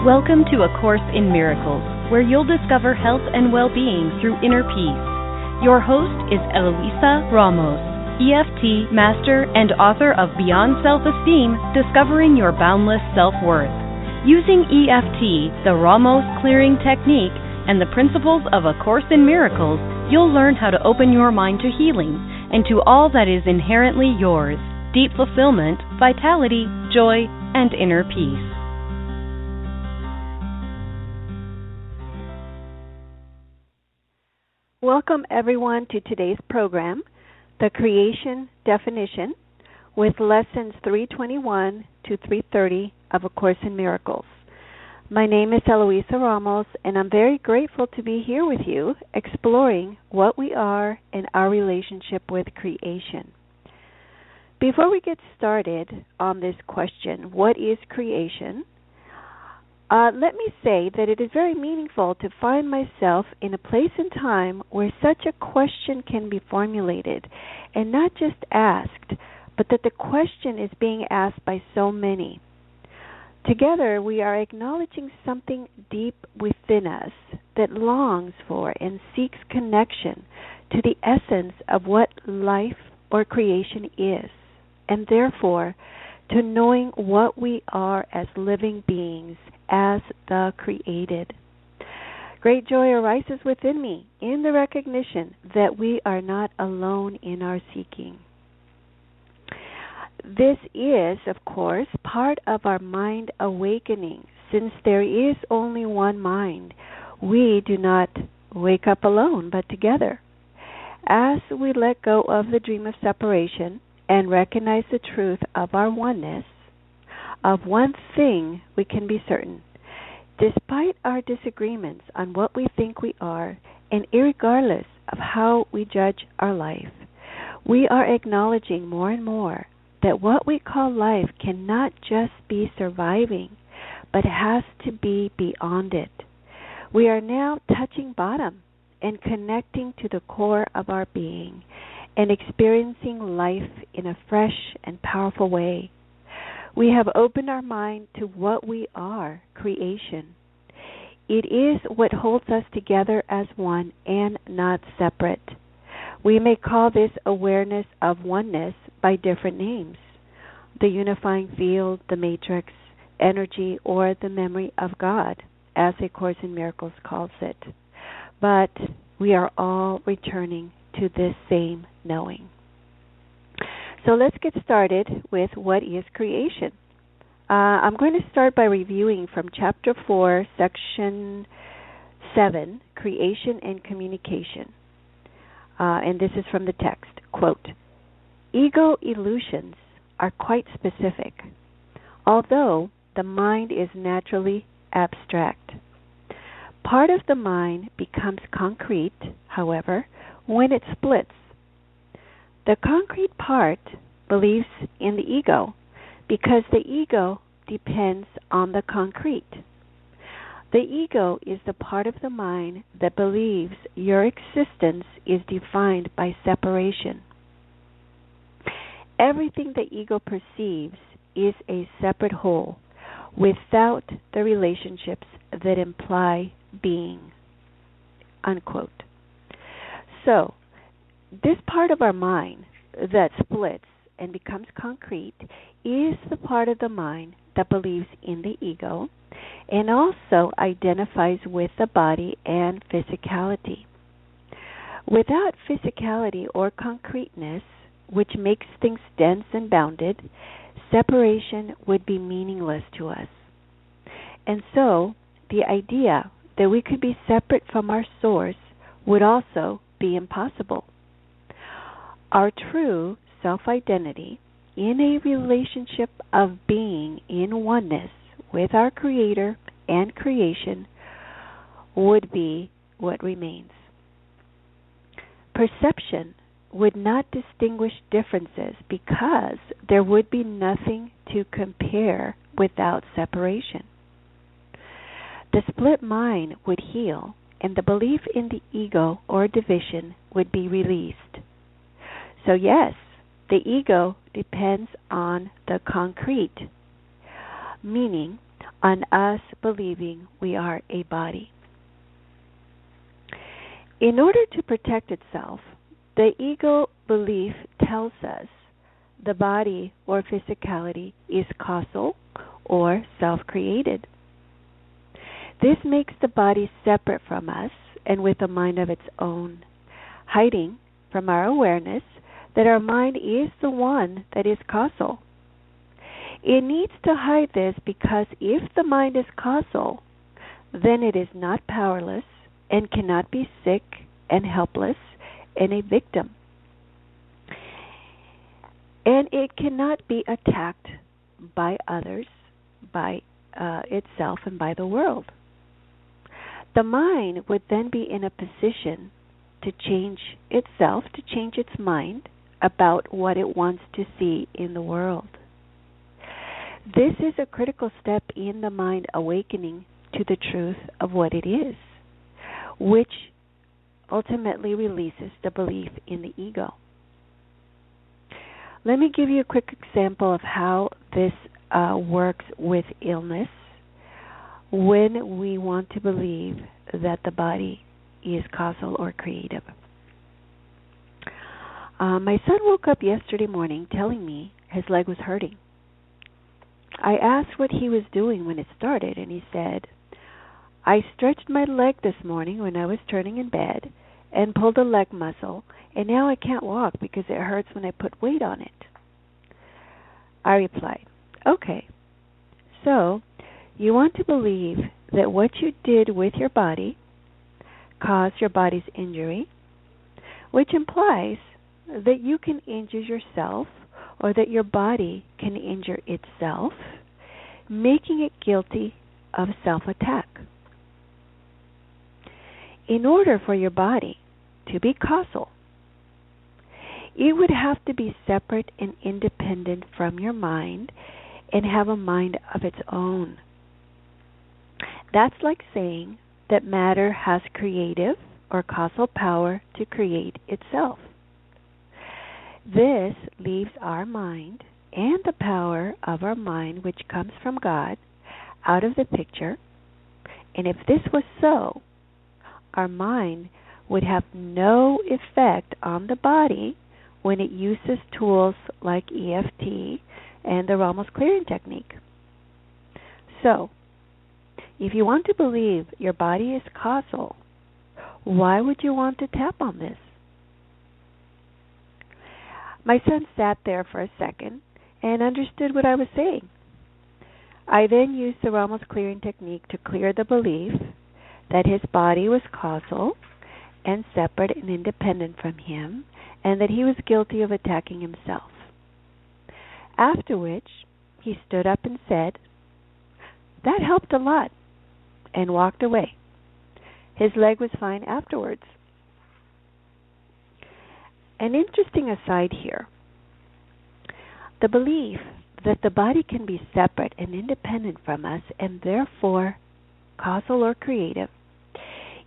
Welcome to A Course in Miracles, where you'll discover health and well-being through inner peace. Your host is Eloisa Ramos, EFT master and author of Beyond Self-Esteem, Discovering Your Boundless Self-Worth. Using EFT, the Ramos clearing technique, and the principles of A Course in Miracles, you'll learn how to open your mind to healing and to all that is inherently yours: deep fulfillment, vitality, joy, and inner peace. Welcome everyone to today's program, The Creation Definition, with lessons 321 to 330 of A Course in Miracles. My name is Eloisa Ramos, and I'm very grateful to be here with you, exploring what we are and our relationship with creation. Before we get started on this question, what is creation? Let me say that it is very meaningful to find myself in a place and time where such a question can be formulated, and not just asked, but that the question is being asked by so many. Together, we are acknowledging something deep within us that longs for and seeks connection to the essence of what life or creation is, and therefore to knowing what we are as living beings, as the created. Great joy arises within me in the recognition that we are not alone in our seeking. This is, of course, part of our mind awakening. Since there is only one mind, we do not wake up alone, but together. As we let go of the dream of separation and recognize the truth of our oneness, of one thing we can be certain: despite our disagreements on what we think we are, and irregardless of how we judge our life, we are acknowledging more and more that what we call life cannot just be surviving, but has to be beyond it. We are now touching bottom and connecting to the core of our being and experiencing life in a fresh and powerful way. We have opened our mind to what we are, creation. It is what holds us together as one and not separate. We may call this awareness of oneness by different names: the unifying field, the matrix, energy, or the memory of God, as A Course in Miracles calls it. But we are all returning to this same knowing. So let's get started with what is creation. I'm going to start by reviewing from Chapter 4, Section 7, Creation and Communication. And this is from the text. Quote, "Ego illusions are quite specific, although the mind is naturally abstract. Part of the mind becomes concrete, however, when it splits. The concrete part believes in the ego because the ego depends on the concrete. The ego is the part of the mind that believes your existence is defined by separation. Everything the ego perceives is a separate whole, without the relationships that imply being." Unquote. So, this part of our mind that splits and becomes concrete is the part of the mind that believes in the ego and also identifies with the body and physicality. Without physicality or concreteness, which makes things dense and bounded, separation would be meaningless to us. And so, the idea that we could be separate from our source would also be impossible. Our true self-identity in a relationship of being in oneness with our Creator and creation would be what remains. Perception would not distinguish differences because there would be nothing to compare without separation. The split mind would heal, and the belief in the ego or division would be released. So yes, the ego depends on the concrete, meaning on us believing we are a body. In order to protect itself, the ego belief tells us the body or physicality is causal or self-created. This makes the body separate from us and with a mind of its own, hiding from our awareness that our mind is the one that is causal. It needs to hide this because if the mind is causal, then it is not powerless and cannot be sick and helpless and a victim. And it cannot be attacked by others, by itself, and by the world. The mind would then be in a position to change itself, to change its mind about what it wants to see in the world. This is a critical step in the mind awakening to the truth of what it is, which ultimately releases the belief in the ego. Let me give you a quick example of how this works with illness when we want to believe that the body is causal or creative. My son woke up yesterday morning telling me his leg was hurting. I asked what he was doing when it started, and he said, I stretched my leg this morning when I was turning in bed and pulled a leg muscle, and now I can't walk because it hurts when I put weight on it. I replied, okay, so you want to believe that what you did with your body caused your body's injury, which implies that you can injure yourself or that your body can injure itself, making it guilty of self-attack. In order for your body to be causal, it would have to be separate and independent from your mind and have a mind of its own. That's like saying that matter has creative or causal power to create itself. This leaves our mind and the power of our mind, which comes from God, out of the picture. And if this was so, our mind would have no effect on the body when it uses tools like EFT and the Ramos clearing technique. So, if you want to believe your body is causal, why would you want to tap on this? My son sat there for a second and understood what I was saying. I then used the Ramos clearing technique to clear the belief that his body was causal and separate and independent from him, and that he was guilty of attacking himself. After which, he stood up and said, that helped a lot, and walked away. His leg was fine afterwards. An interesting aside here. The belief that the body can be separate and independent from us and therefore causal or creative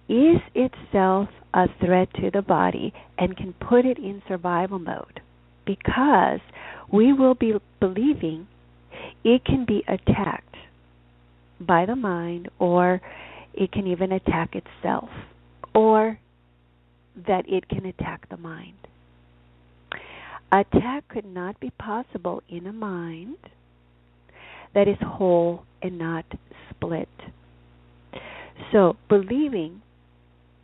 is itself a threat to the body and can put it in survival mode because we will be believing it can be attacked by the mind, or it can even attack itself, or that it can attack the mind. Attack could not be possible in a mind that is whole and not split. So, believing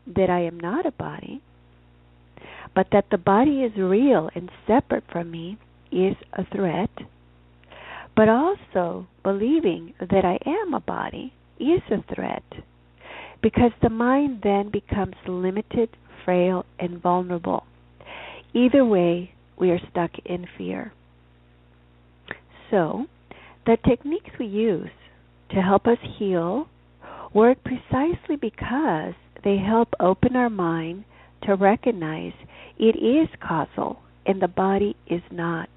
that I am not a body, but that the body is real and separate from me is a threat, but also believing that I am a body is a threat, because the mind then becomes limited, frail, and vulnerable. Either way, we are stuck in fear. So, the techniques we use to help us heal work precisely because they help open our mind to recognize it is causal and the body is not.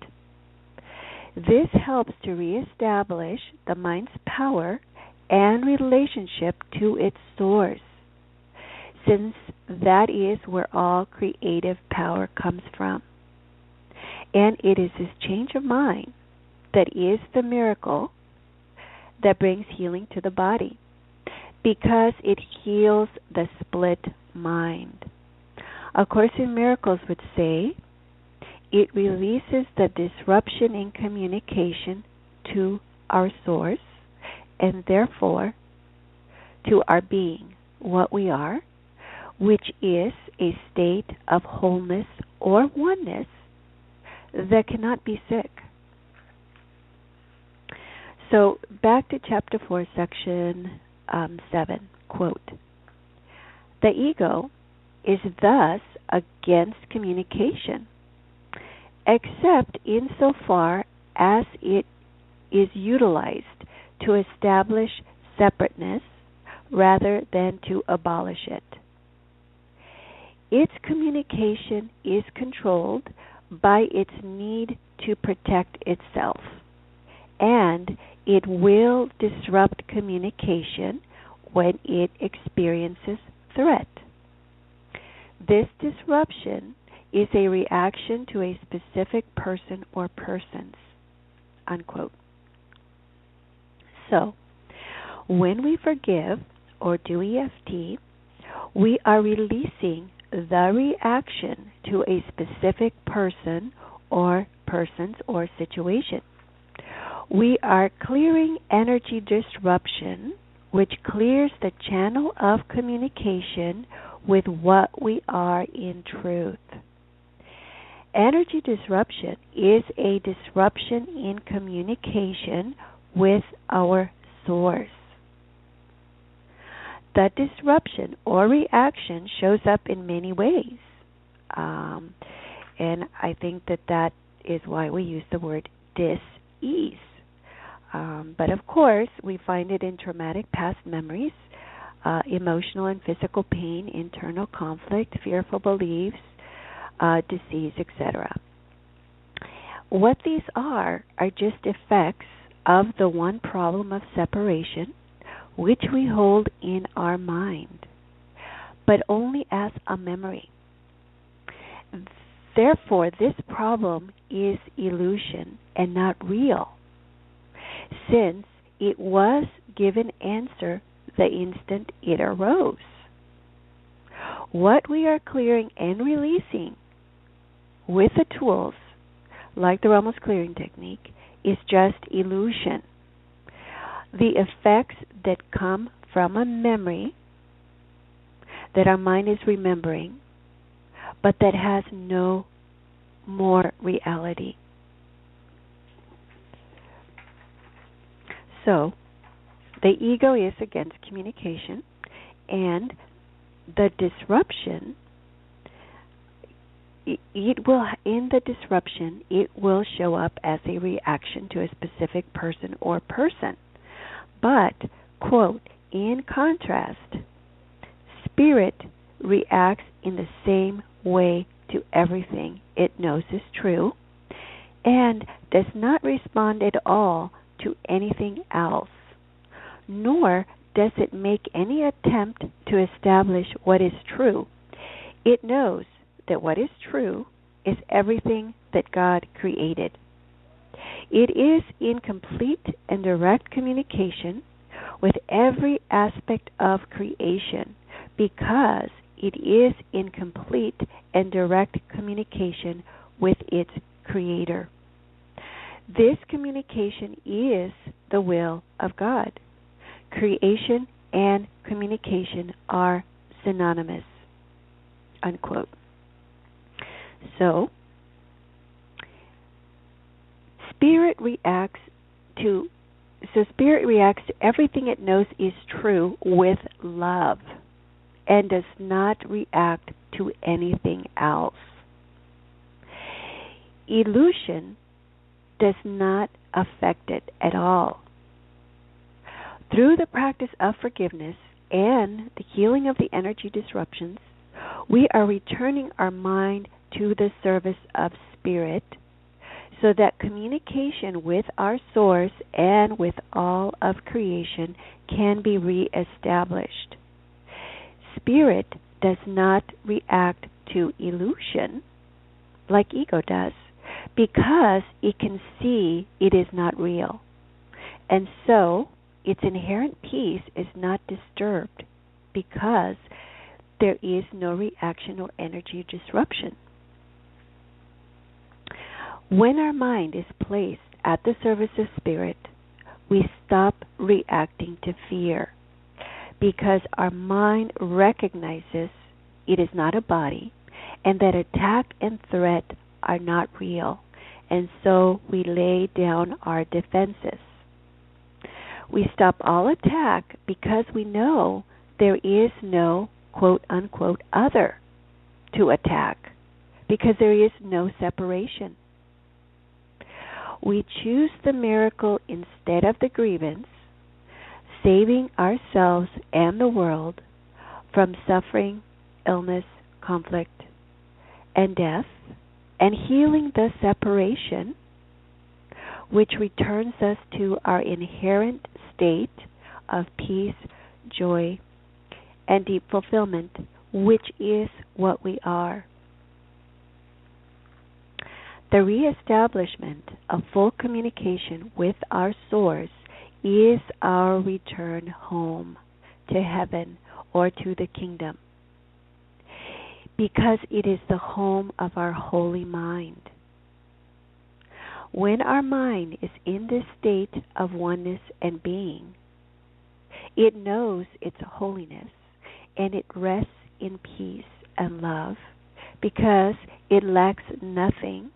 This helps to reestablish the mind's power and relationship to its source, since that is where all creative power comes from. And it is this change of mind that is the miracle that brings healing to the body because it heals the split mind. A Course in Miracles would say it releases the disruption in communication to our source and therefore to our being, what we are, which is a state of wholeness or oneness that cannot be sick. So back to Chapter 4, Section 7, quote, "The ego is thus against communication, except insofar as it is utilized to establish separateness rather than to abolish it. Its communication is controlled by its need to protect itself, and it will disrupt communication when it experiences threat. This disruption is a reaction to a specific person or persons," unquote. So, when we forgive or do EFT, we are releasing the reaction to a specific person or persons or situation. We are clearing energy disruption, which clears the channel of communication with what we are in truth. Energy disruption is a disruption in communication with our source. The disruption or reaction shows up in many ways. And I think that is why we use the word dis-ease. But of course, we find it in traumatic past memories, emotional and physical pain, internal conflict, fearful beliefs, disease, etc. What these are just effects of the one problem of separation, which we hold in our mind, but only as a memory. Therefore, this problem is illusion and not real, since it was given answer the instant it arose. What we are clearing and releasing with the tools, like the Ramos clearing technique, is just illusion. The effects that come from a memory that our mind is remembering, but that has no more reality. So, the ego is against communication, and the disruption, it will show up as a reaction to a specific person or person. But, quote, "in contrast, spirit reacts in the same way to everything it knows is true and does not respond at all to anything else, nor does it make any attempt to establish what is true. It knows that what is true is everything that God created. It is in complete and direct communication with every aspect of creation because it is in complete and direct communication with its Creator. This communication is the will of God. Creation and communication are synonymous," unquote. So, spirit reacts to everything it knows is true with love and does not react to anything else. Illusion does not affect it at all. Through the practice of forgiveness and the healing of the energy disruptions, we are returning our mind to the service of spirit so that communication with our source and with all of creation can be reestablished. Spirit does not react to illusion like ego does because it can see it is not real. And so its inherent peace is not disturbed because there is no reaction or energy disruption. When our mind is placed at the service of spirit, we stop reacting to fear because our mind recognizes it is not a body and that attack and threat are not real, and so we lay down our defenses. We stop all attack because we know there is no quote-unquote other to attack because there is no separation. We choose the miracle instead of the grievance, saving ourselves and the world from suffering, illness, conflict, and death, and healing the separation, which returns us to our inherent state of peace, joy, and deep fulfillment, which is what we are. The reestablishment of full communication with our source is our return home to heaven or to the kingdom, because it is the home of our holy mind. When our mind is in this state of oneness and being, it knows its holiness and it rests in peace and love because it lacks nothing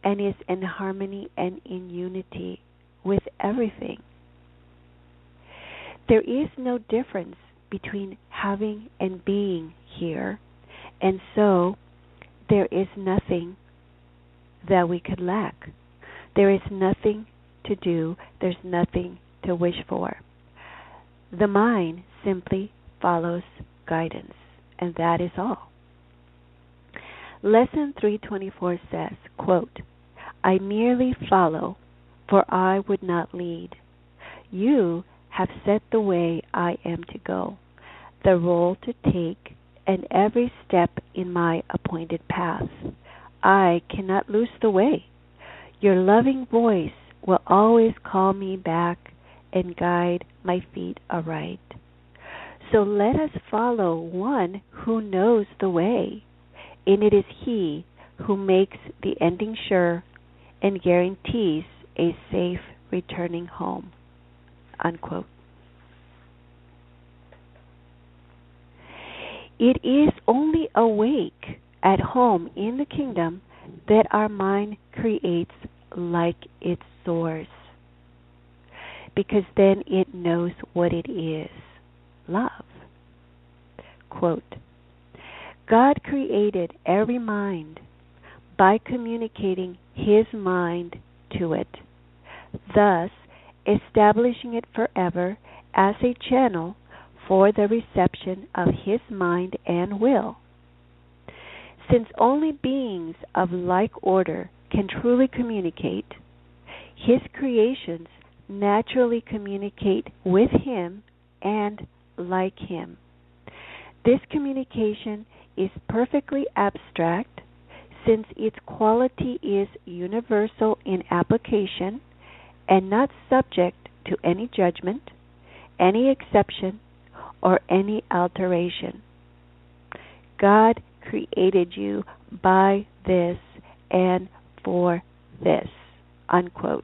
and is in harmony and in unity with everything. There is no difference between having and being here, and so there is nothing that we could lack. There is nothing to do, there's nothing to wish for. The mind simply follows guidance, and that is all. Lesson 324 says, quote, I merely follow, for I would not lead. You have set the way I am to go, the role to take, and every step in my appointed path. I cannot lose the way. Your loving voice will always call me back and guide my feet aright. So let us follow one who knows the way, and it is he who makes the ending sure and guarantees a safe returning home. Unquote. It is only awake at home in the kingdom that our mind creates like its source, because then it knows what it is, love. Quote, God created every mind by communicating his mind to it, thus establishing it forever as a channel for the reception of his mind and will. Since only beings of like order can truly communicate, his creations naturally communicate with him and like him. This communication is perfectly abstract, since its quality is universal in application and not subject to any judgment, any exception, or any alteration. God created you by this and for this. Unquote.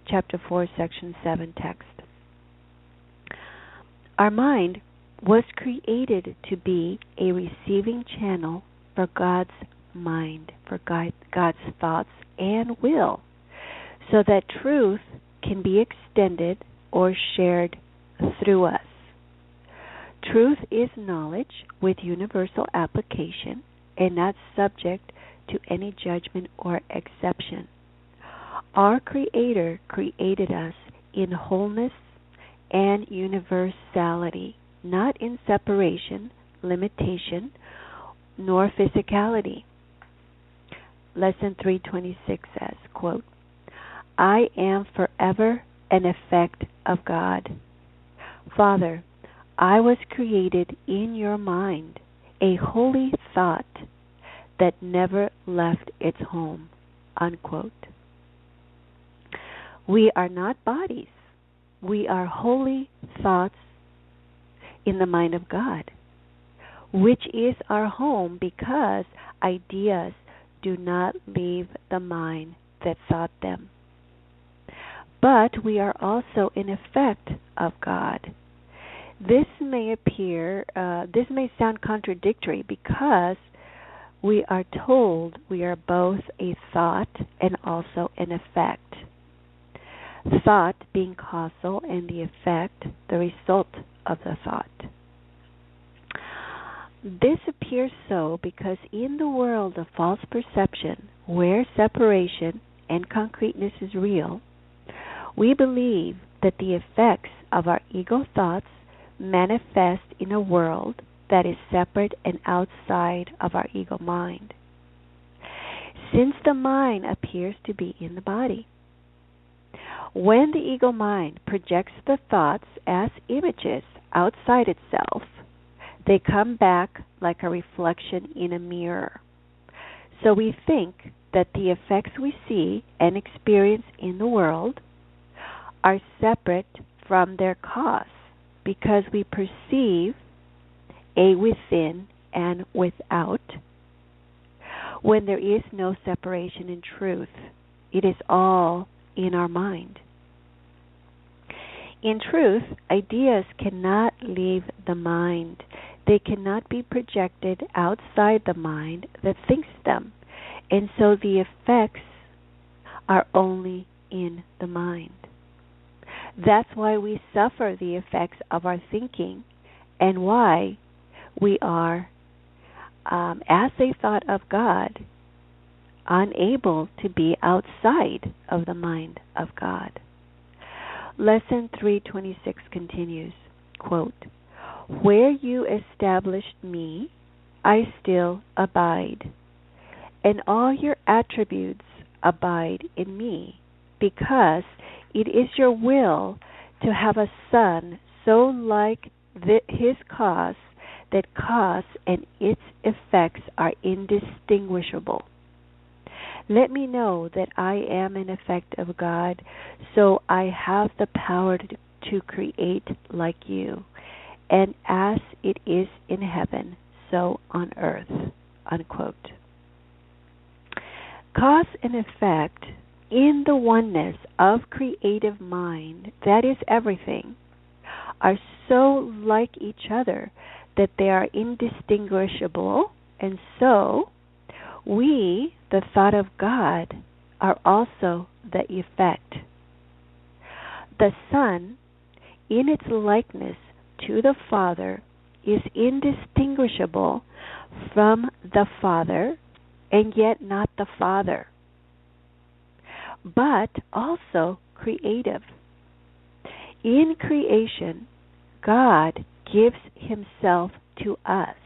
Chapter 4, Section 7 text. Our mind was created to be a receiving channel for God's mind, for God's thoughts and will, so that truth can be extended or shared through us. Truth is knowledge with universal application and not subject to any judgment or exception. Our Creator created us in wholeness and universality, not in separation, limitation, nor physicality. Lesson 326 says, quote, I am forever an effect of God. Father, I was created in your mind, a holy thought that never left its home. Unquote. We are not bodies, we are holy thoughts in the mind of God, which is our home because ideas do not leave the mind that thought them. But we are also an effect of God. This may sound contradictory because we are told we are both a thought and also an effect. Thought being causal and the effect the result of the thought. This appears so because in the world of false perception, where separation and concreteness is real, we believe that the effects of our ego thoughts manifest in a world that is separate and outside of our ego mind. Since the mind appears to be in the body, when the ego mind projects the thoughts as images outside itself, they come back like a reflection in a mirror. So we think that the effects we see and experience in the world are separate from their cause because we perceive a within and without when there is no separation in truth. It is all in our mind. In truth, ideas cannot leave the mind. They cannot be projected outside the mind that thinks them, and so the effects are only in the mind. That's why we suffer the effects of our thinking and why we are, as a thought of God, unable to be outside of the mind of God. Lesson 326 continues, quote, "Where you established me, I still abide, and all your attributes abide in me, because it is your will to have a son so like his cause that cause and its effects are indistinguishable. Let me know that I am an effect of God, so I have the power to create like you, and as it is in heaven, so on earth." Unquote. Cause and effect in the oneness of creative mind, that is everything, are so like each other that they are indistinguishable, and so we, the thought of God, are also the effect. The Son, in its likeness to the Father, is indistinguishable from the Father, and yet not the Father, but also creative. In creation, God gives Himself to us,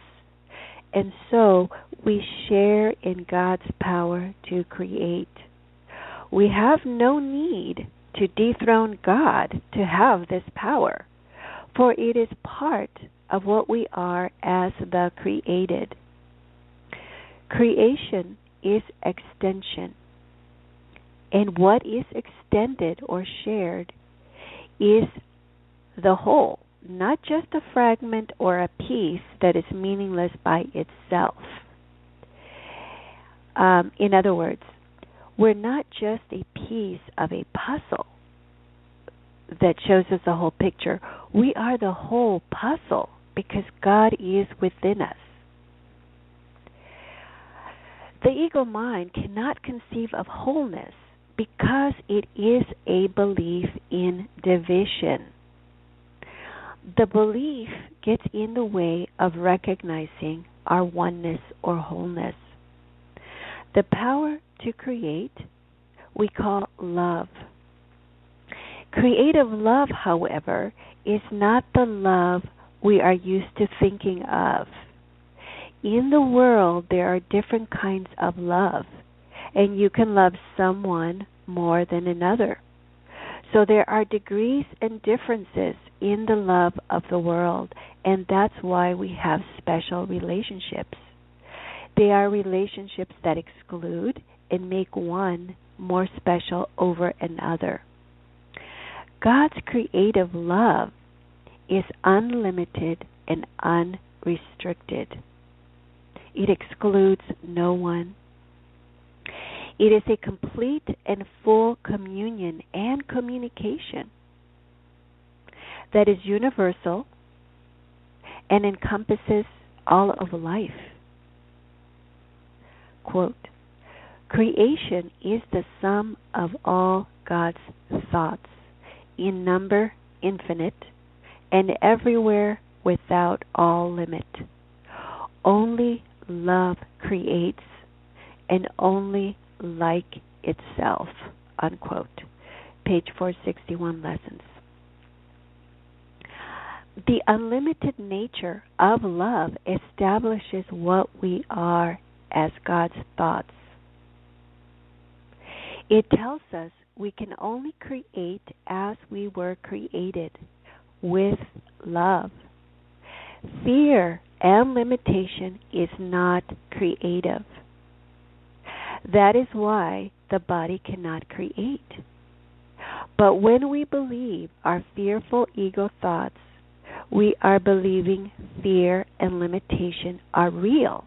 and so we share in God's power to create. We have no need to dethrone God to have this power, for it is part of what we are as the created. Creation is extension, and what is extended or shared is the whole, not just a fragment or a piece that is meaningless by itself. In other words, we're not just a piece of a puzzle that shows us the whole picture. We are the whole puzzle because God is within us. The ego mind cannot conceive of wholeness because it is a belief in division. The belief gets in the way of recognizing our oneness or wholeness. The power to create we call love. Creative love, however, is not the love we are used to thinking of. In the world, there are different kinds of love, and you can love someone more than another. So there are degrees and differences in the love of the world, and that's why we have special relationships. They are relationships that exclude and make one more special over another. God's creative love is unlimited and unrestricted. It excludes no one. It is a complete and full communion and communication that is universal and encompasses all of life. Quote, creation is the sum of all God's thoughts, in number infinite, and everywhere without all limit. Only love creates, and only like itself. Unquote. Page 461, Lessons. The unlimited nature of love establishes what we are as God's thoughts. It tells us we can only create as we were created, with love. Fear and limitation is not creative. That is why the body cannot create. But when we believe our fearful ego thoughts, we are believing fear and limitation are real,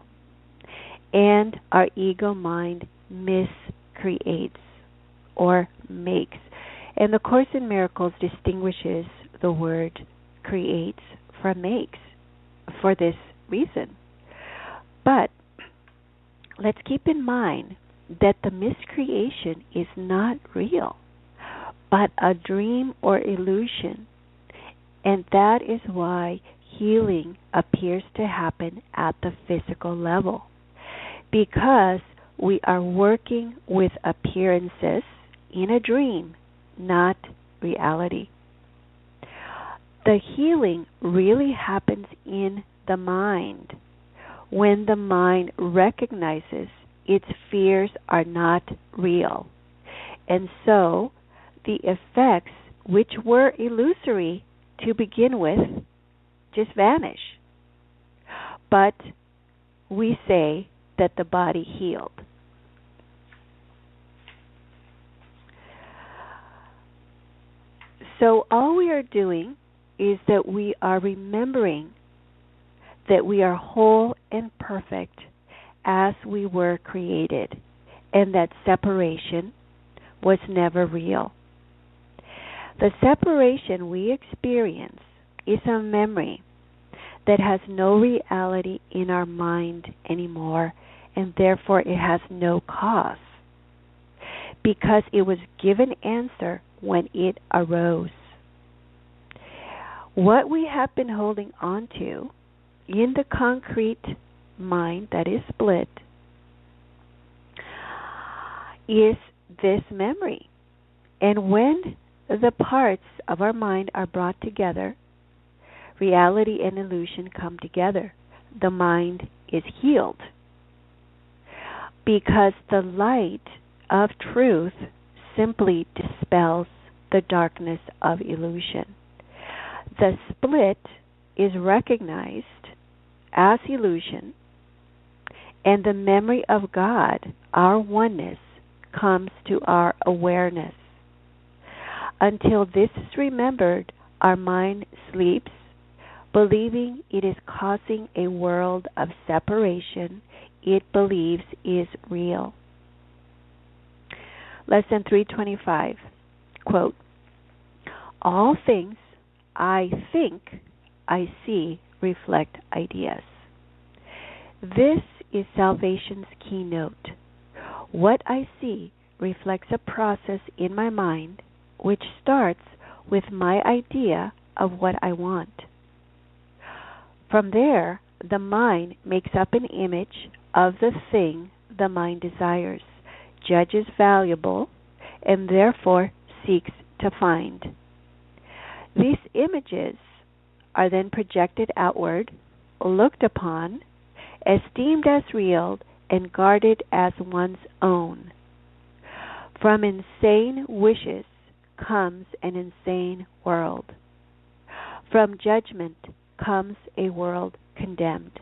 and our ego mind miscreates or makes. And the Course in Miracles distinguishes the word creates from makes for this reason. But let's keep in mind that the miscreation is not real, but a dream or illusion. And that is why healing appears to happen at the physical level, because we are working with appearances in a dream, not reality. The healing really happens in the mind, when the mind recognizes its fears are not real. And so the effects, which were illusory to begin with, just vanish. But we say that the body healed. So all we are doing is that we are remembering that we are whole and perfect as we were created, and that separation was never real. The separation we experience is a memory that has no reality in our mind anymore, and therefore it has no cause, because it was given answer when it arose. What we have been holding on to in the concrete mind that is split is this memory. And when the parts of our mind are brought together, reality and illusion come together. The mind is healed, because the light of truth simply dispels the darkness of illusion. The split is recognized as illusion, and the memory of God, our oneness, comes to our awareness. Until this is remembered, our mind sleeps, believing it is causing a world of separation it believes is real. Lesson 325, quote, all things I think I see reflect ideas. This is salvation's keynote. What I see reflects a process in my mind which starts with my idea of what I want. From there, the mind makes up an image of the thing the mind desires, judges valuable, and therefore seeks to find. These images are then projected outward, looked upon, esteemed as real, and guarded as one's own. From insane wishes comes an insane world. From judgment comes a world condemned.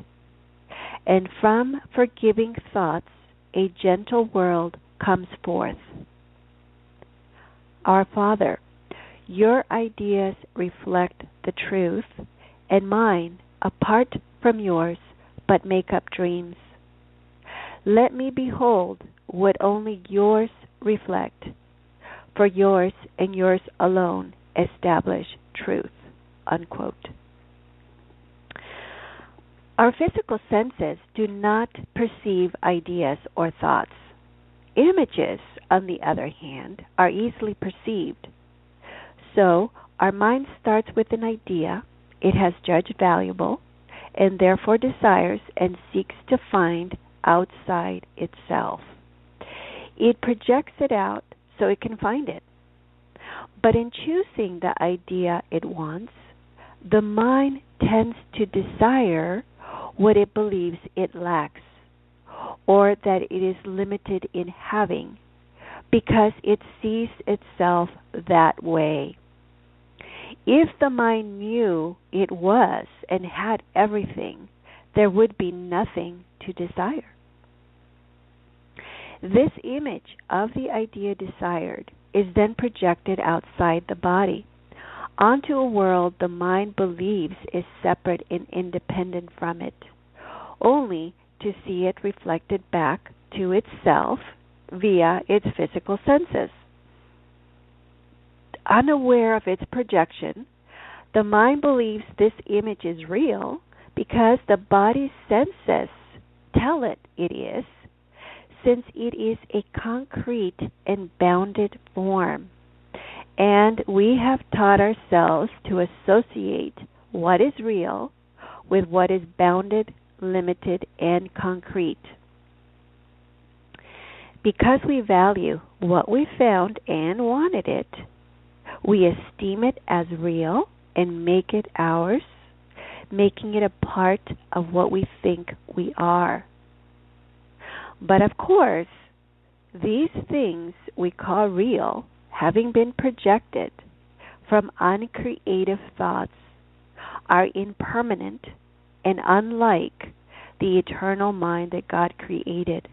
And from forgiving thoughts, a gentle world comes forth. Our Father, Your ideas reflect the truth, and mine, apart from yours, but make up dreams. Let me behold what only yours reflect, for yours and yours alone establish truth. Unquote. Our physical senses do not perceive ideas or thoughts. Images, on the other hand, are easily perceived. So, our mind starts with an idea it has judged valuable, and therefore desires and seeks to find outside itself. It projects it out so it can find it. But in choosing the idea it wants, the mind tends to desire what it believes it lacks, or that it is limited in having, because it sees itself that way. If the mind knew it was and had everything, there would be nothing to desire. This image of the idea desired is then projected outside the body, onto a world the mind believes is separate and independent from it, only to see it reflected back to itself via its physical senses. Unaware of its projection, the mind believes this image is real because the body's senses tell it is, since it is a concrete and bounded form. And we have taught ourselves to associate what is real with what is bounded, limited, and concrete. Because we value what we found and wanted it, we esteem it as real and make it ours, making it a part of what we think we are. But of course, these things we call real, having been projected from uncreative thoughts, are impermanent and unlike the eternal mind that God created.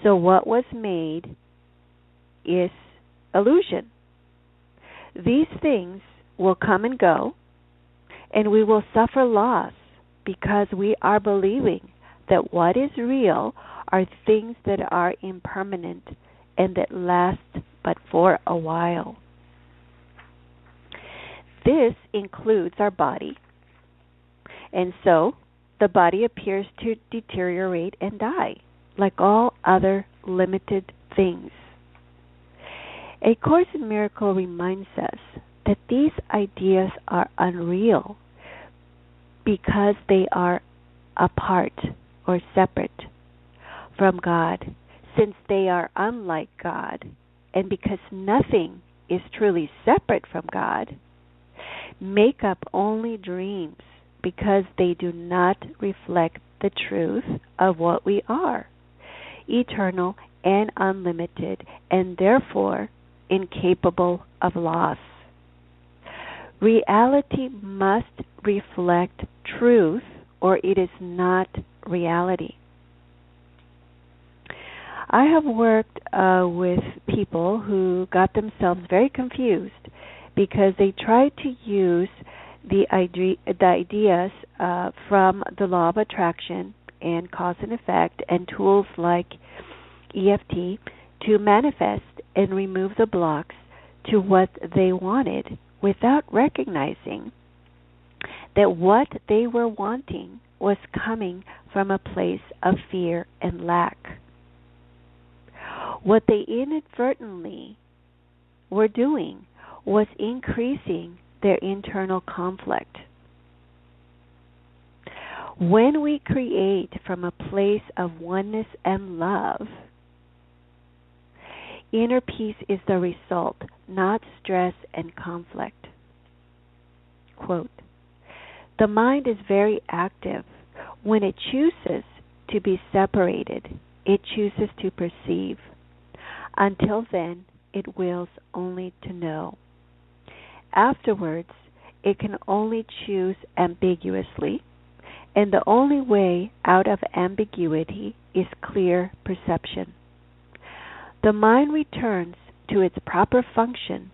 So what was made is illusion. These things will come and go, and we will suffer loss because we are believing that what is real are things that are impermanent and that last but for a while. This includes our body, and so the body appears to deteriorate and die, like all other limited things. A Course in Miracles reminds us that these ideas are unreal because they are apart or separate from God, since they are unlike God, and because nothing is truly separate from God, make up only dreams because they do not reflect the truth of what we are, eternal and unlimited, and therefore incapable of loss. Reality must reflect truth, or it is not reality. I have worked with people who got themselves very confused because they tried to use the ideas from the law of attraction and cause and effect and tools like EFT to manifest and remove the blocks to what they wanted without recognizing that what they were wanting was coming from a place of fear and lack. What they inadvertently were doing was increasing their internal conflict. When we create from a place of oneness and love, inner peace is the result, not stress and conflict. Quote, "The mind is very active. When it chooses to be separated, it chooses to perceive. Until then, it wills only to know. Afterwards, it can only choose ambiguously, and the only way out of ambiguity is clear perception. The mind returns to its proper function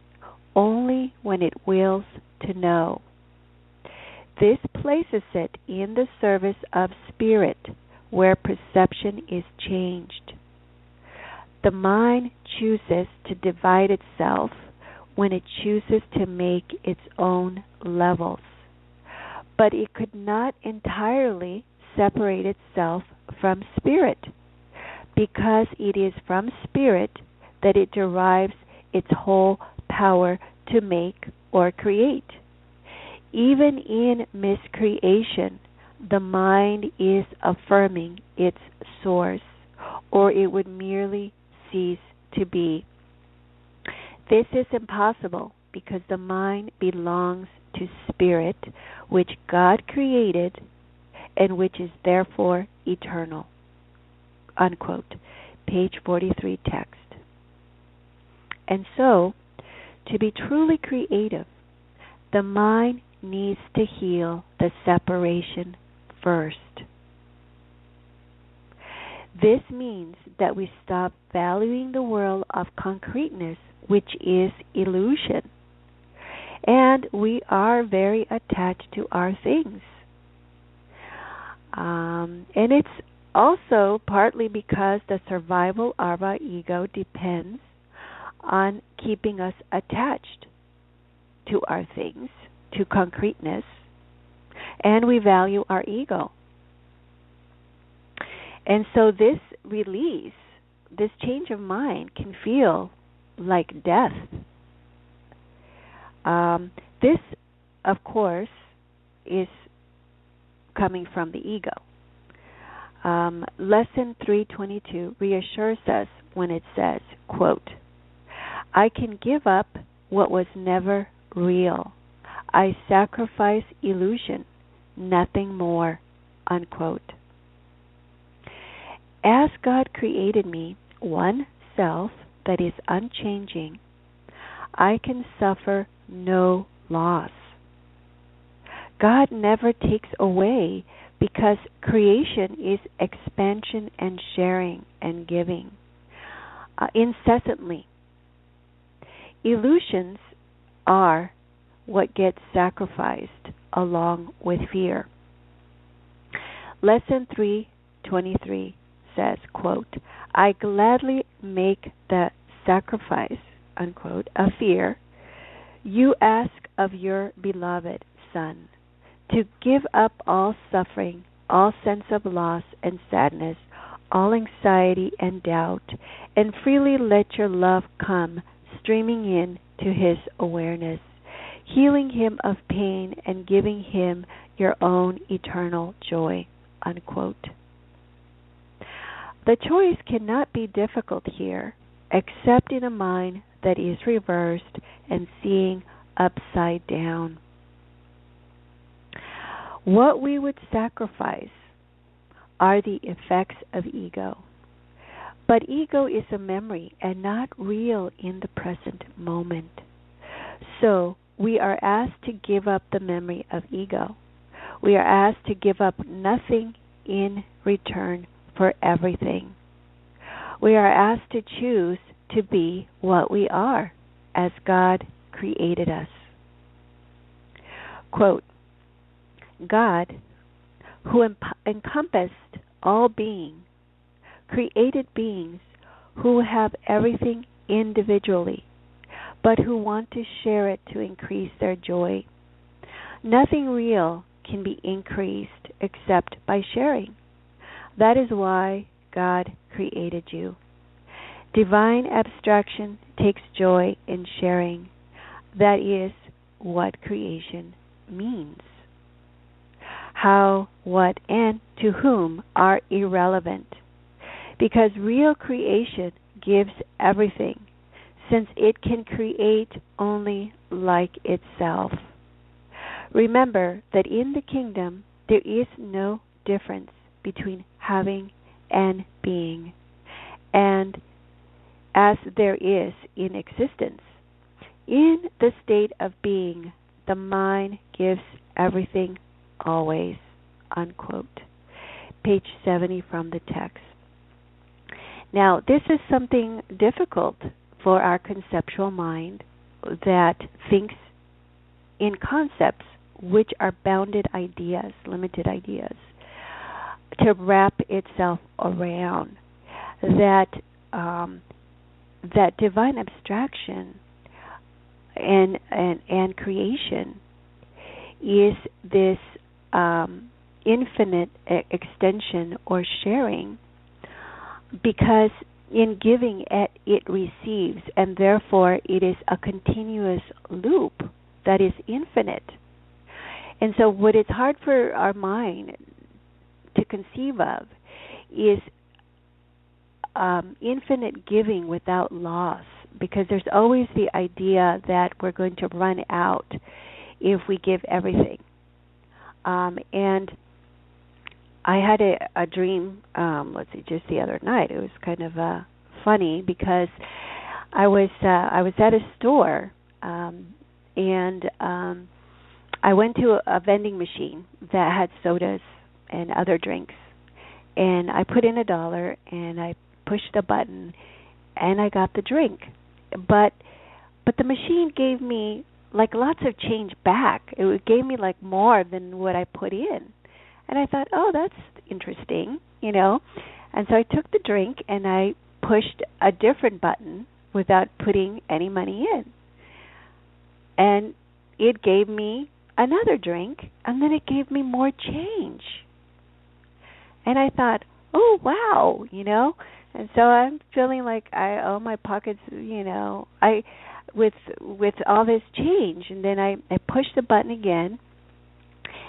only when it wills to know. This places it in the service of spirit, where perception is changed. The mind chooses to divide itself when it chooses to make its own levels, but it could not entirely separate itself from spirit, because it is from spirit that it derives its whole power to make or create. Even in miscreation, the mind is affirming its source, or it would merely cease to be. This is impossible because the mind belongs to spirit, which God created and which is therefore eternal. Unquote. Page 43 text. And so, to be truly creative, the mind needs to heal the separation first. This means that we stop valuing the world of concreteness, which is illusion, and we are very attached to our things. And it's also partly because the survival of our ego depends on keeping us attached to our things, to concreteness, and we value our ego. And so this release, this change of mind can feel like death. This, of course, is coming from the ego. Lesson 322 reassures us when it says, quote, I can give up what was never real. I sacrifice illusion, nothing more, unquote. As God created me, one self that is unchanging, I can suffer no loss. God never takes away because creation is expansion and sharing and giving incessantly. Illusions are what gets sacrificed along with fear. Lesson 323 says, quote, I gladly make the sacrifice, unquote, of fear you ask of your beloved Son, to give up all suffering, all sense of loss and sadness, all anxiety and doubt, and freely let your love come streaming in to his awareness, healing him of pain and giving him your own eternal joy, unquote. The choice cannot be difficult here, except in a mind that is reversed and seeing upside down. What we would sacrifice are the effects of ego. But ego is a memory and not real in the present moment. So we are asked to give up the memory of ego. We are asked to give up nothing in return for everything. We are asked to choose to be what we are as God created us. Quote, God, who encompassed all being, created beings who have everything individually, but who want to share it to increase their joy. Nothing real can be increased except by sharing. That is why God created you. Divine abstraction takes joy in sharing. That is what creation means. How, what, and to whom are irrelevant, because real creation gives everything, since it can create only like itself. Remember that in the kingdom there is no difference between having and being, and as there is in existence. In the state of being, the mind gives everything always, unquote. Page 70 from the text. Now, this is something difficult for our conceptual mind, that thinks in concepts which are bounded ideas, limited ideas, to wrap itself around that that divine abstraction and creation is this infinite extension or sharing, because in giving it receives, and therefore it is a continuous loop that is infinite. And so what it's hard for our mind to conceive of is infinite giving without loss, because there's always the idea that we're going to run out if we give everything. And I had a dream, just the other night. It was kind of funny because I was at a store, and I went to a vending machine that had sodas and other drinks, and I put in $1 and I pushed a button and I got the drink. But the machine gave me like lots of change back. It gave me like more than what I put in. And I thought, oh, that's interesting, And so I took the drink and I pushed a different button without putting any money in. And it gave me another drink, and then it gave me more change. And I thought, oh, wow, And so I'm feeling like my pockets, with all this change. And then I pushed the button again,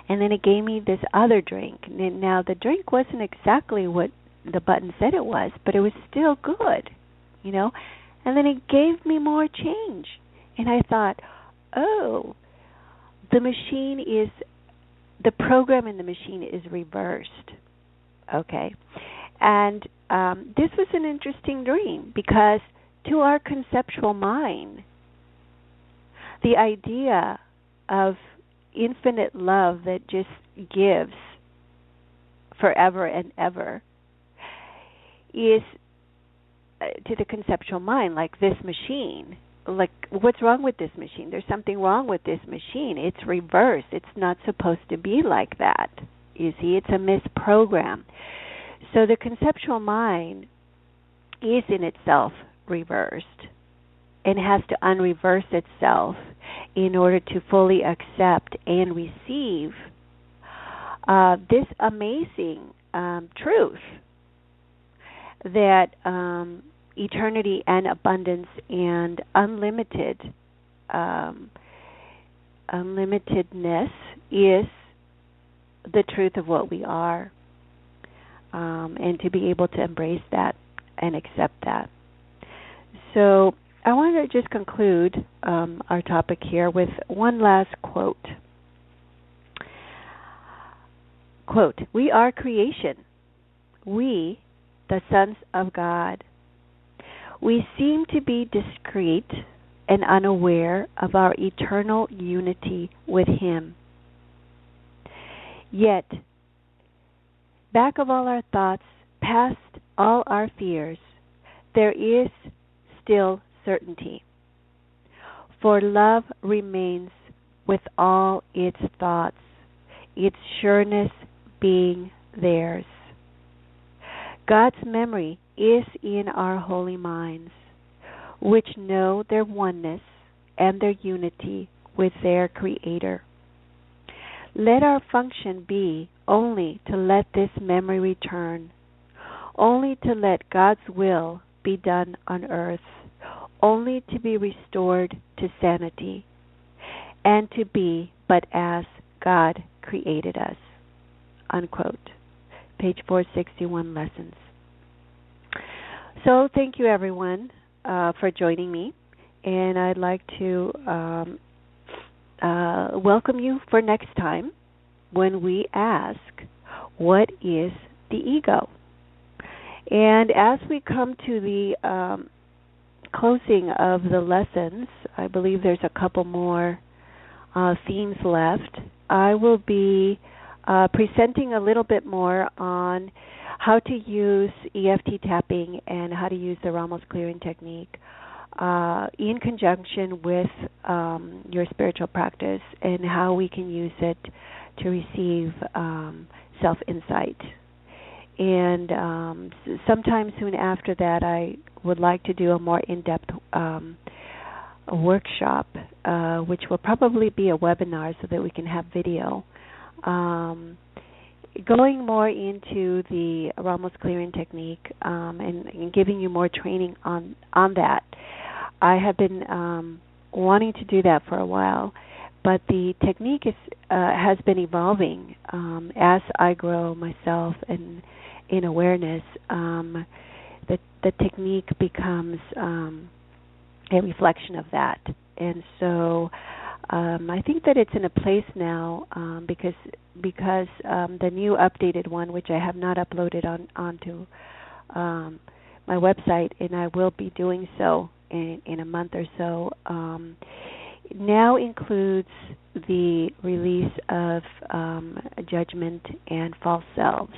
and then it gave me this other drink. And now the drink wasn't exactly what the button said it was, but it was still good, And then it gave me more change. And I thought, oh, the program in the machine is reversed. Okay. And this was an interesting dream, because to our conceptual mind, the idea of infinite love that just gives forever and ever is, to the conceptual mind, like this machine. Like, what's wrong with this machine? There's something wrong with this machine. It's reversed. It's not supposed to be like that. You see, it's a misprogram. So the conceptual mind is in itself reversed and has to unreverse itself in order to fully accept and receive this amazing truth that eternity and abundance and unlimitedness is the truth of what we are, and to be able to embrace that and accept that. So I want to just conclude our topic here with one last quote. Quote, "We are creation. We, the sons of God. We seem to be discreet and unaware of our eternal unity with Him. Yet, back of all our thoughts, past all our fears, there is still certainty. For love remains with all its thoughts, its sureness being theirs. God's memory is in our holy minds, which know their oneness and their unity with their Creator. Let our function be only to let this memory return, only to let God's will be done on earth, only to be restored to sanity, and to be but as God created us." Unquote. Page 461, Lessons. So thank you, everyone, for joining me, and I'd like to welcome you for next time when we ask, what is the ego? And as we come to the closing of the lessons, I believe there's a couple more themes left. I will be presenting a little bit more on how to use EFT tapping and how to use the Ramos clearing technique in conjunction with your spiritual practice, and how we can use it to receive self-insight. And sometime soon after that, I would like to do a more in-depth a workshop, which will probably be a webinar so that we can have video, going more into the Ramos clearing technique, and giving you more training on that. I have been wanting to do that for a while, but the technique has been evolving as I grow myself and in awareness. The technique becomes a reflection of that, and so I think that it's in a place now because the new updated one, which I have not uploaded onto my website, and I will be doing so in a month or so, now includes the release of judgment and false selves,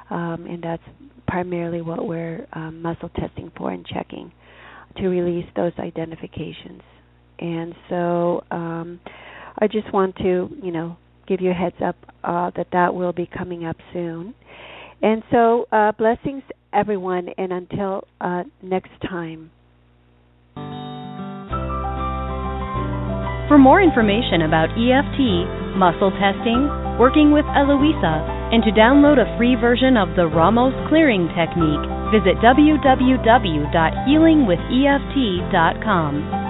and that's primarily what we're muscle testing for and checking, to release those identifications. And so I just want to, give you a heads up that will be coming up soon. And so blessings, everyone, and until next time. For more information about EFT, muscle testing, working with Eloisa, and to download a free version of the Ramos Clearing Technique, visit www.healingwitheft.com.